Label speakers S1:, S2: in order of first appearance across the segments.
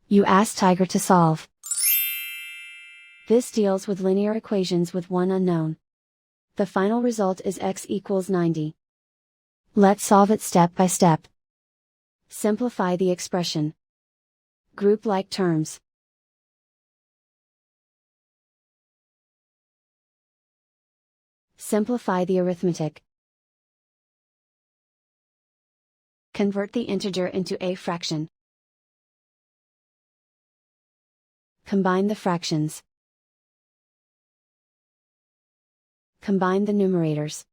S1: You ask Tiger to solve. This deals with linear equations with one unknown. The final result is x equals 90. Let's solve it step by step. Simplify the expression. Group like terms. Simplify the arithmetic. Convert the integer into a fraction. Combine the fractions. Combine the numerators.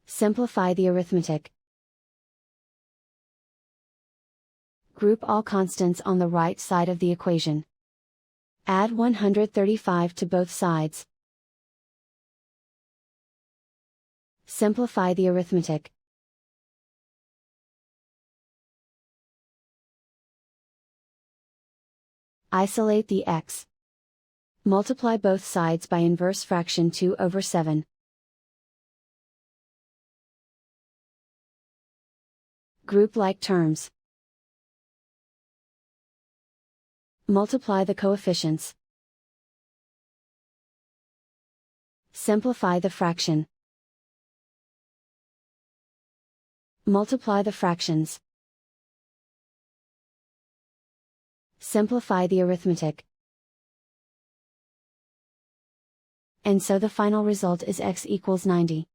S1: Simplify the arithmetic. Group all constants on the right side of the equation. Add 135 to both sides. Simplify the arithmetic. Isolate the x. Multiply both sides by inverse fraction 2/7. Group like terms. Multiply the coefficients. Simplify the fraction. Multiply the fractions. Simplify the arithmetic. And so the final result is x equals 90.